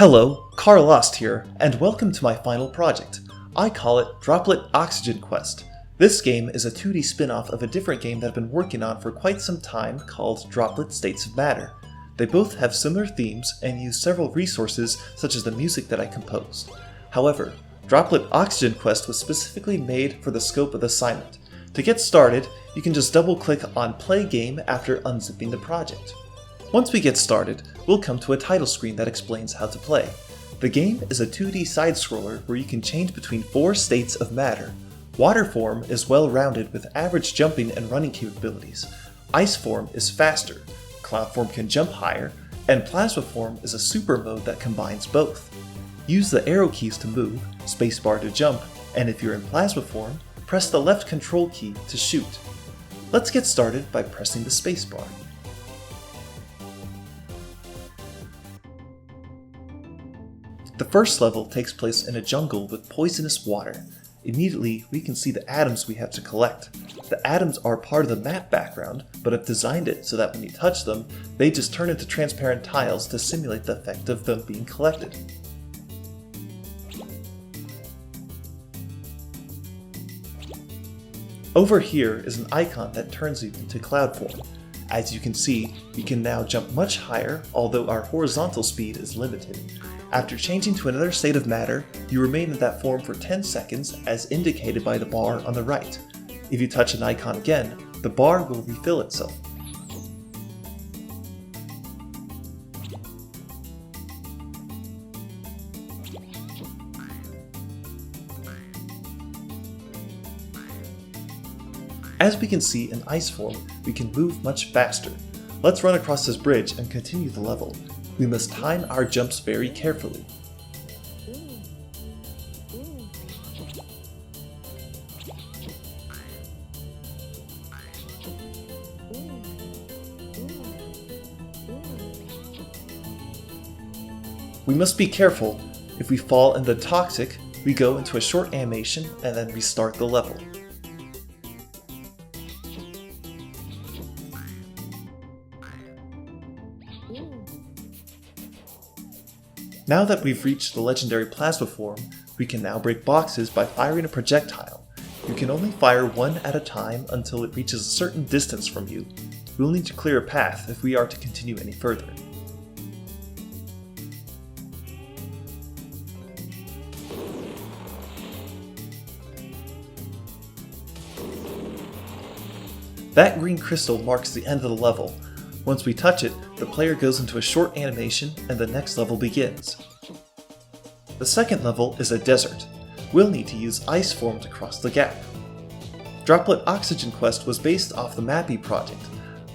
Hello, Karl Lost here, and welcome to my final project. I call it Droplet Oxygen Quest. This game is a 2D spin-off of a different game that I've been working on for quite some time called Droplet States of Matter. They both have similar themes and use several resources such as the music that I composed. However, Droplet Oxygen Quest was specifically made for the scope of the assignment. To get started, you can just double-click on Play Game after unzipping the project. Once we get started, we'll come to a title screen that explains how to play. The game is a 2D side-scroller where you can change between 4 states of matter. Water form is well-rounded with average jumping and running capabilities. Ice form is faster, cloud form can jump higher, and plasma form is a super mode that combines both. Use the arrow keys to move, spacebar to jump, and if you're in plasma form, press the left control key to shoot. Let's get started by pressing the spacebar. The first level takes place in a jungle with poisonous water. Immediately, we can see the atoms we have to collect. The atoms are part of the map background, but I've designed it so that when you touch them, they just turn into transparent tiles to simulate the effect of them being collected. Over here is an icon that turns you into cloud form. As you can see, we can now jump much higher, although our horizontal speed is limited. After changing to another state of matter, you remain in that form for 10 seconds as indicated by the bar on the right. If you touch an icon again, the bar will refill itself. As we can see in ice form, we can move much faster. Let's run across this bridge and continue the level. We must time our jumps very carefully. We must be careful. If we fall in the toxic, we go into a short animation and then restart the level. Now that we've reached the legendary plasma form, we can now break boxes by firing a projectile. You can only fire one at a time until it reaches a certain distance from you. We'll need to clear a path if we are to continue any further. That green crystal marks the end of the level. Once we touch it, the player goes into a short animation and the next level begins. The second level is a desert. We'll need to use ice form to cross the gap. Droplet Oxygen Quest was based off the Mappy project.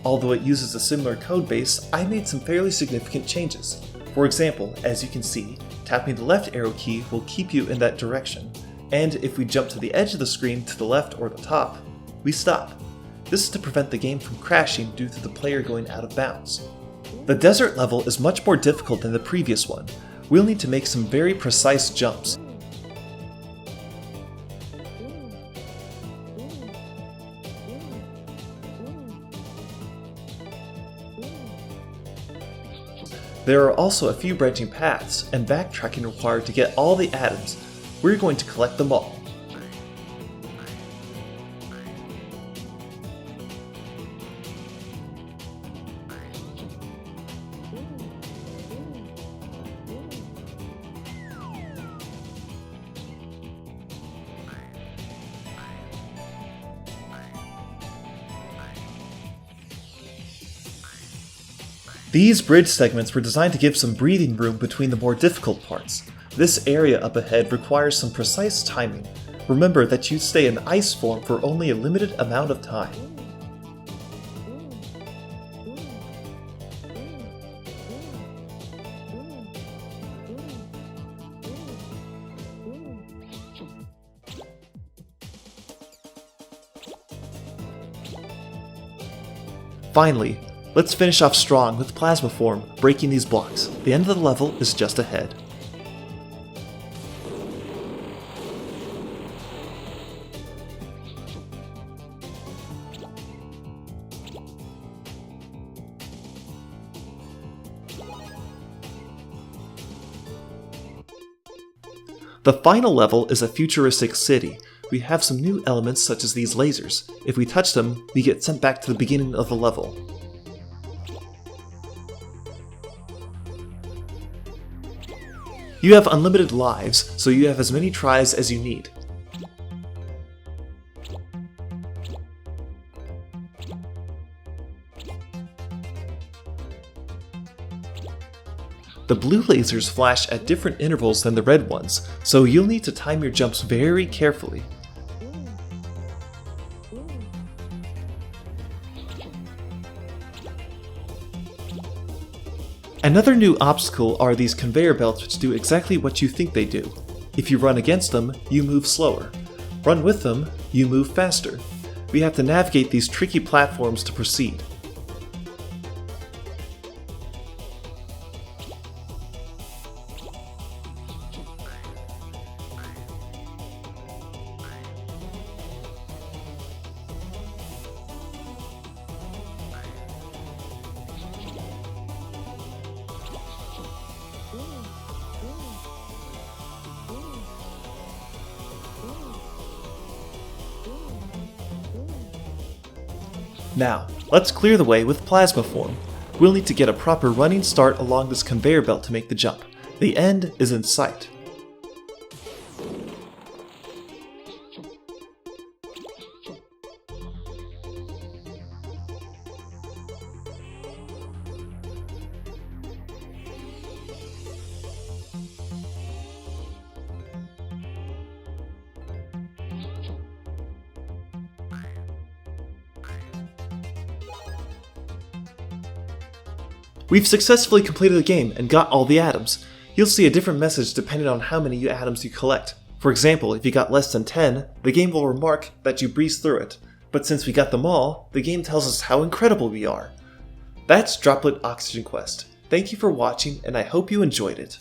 Although it uses a similar code base, I made some fairly significant changes. For example, as you can see, tapping the left arrow key will keep you in that direction, and if we jump to the edge of the screen to the left or the top, we stop. This is to prevent the game from crashing due to the player going out of bounds. The desert level is much more difficult than the previous one. We'll need to make some very precise jumps. There are also a few branching paths and backtracking required to get all the atoms. We're going to collect them all. These bridge segments were designed to give some breathing room between the more difficult parts. This area up ahead requires some precise timing. Remember that you stay in ice form for only a limited amount of time. Finally, let's finish off strong with plasma form, breaking these blocks. The end of the level is just ahead. The final level is a futuristic city. We have some new elements such as these lasers. If we touch them, we get sent back to the beginning of the level. You have unlimited lives, so you have as many tries as you need. The blue lasers flash at different intervals than the red ones, so you'll need to time your jumps very carefully. Another new obstacle are these conveyor belts which do exactly what you think they do. If you run against them, you move slower. Run with them, you move faster. We have to navigate these tricky platforms to proceed. Now, let's clear the way with plasma form. We'll need to get a proper running start along this conveyor belt to make the jump. The end is in sight. We've successfully completed the game and got all the atoms. You'll see a different message depending on how many atoms you collect. For example, if you got less than 10, the game will remark that you breezed through it. But since we got them all, the game tells us how incredible we are. That's Droplet Oxygen Quest. Thank you for watching, and I hope you enjoyed it.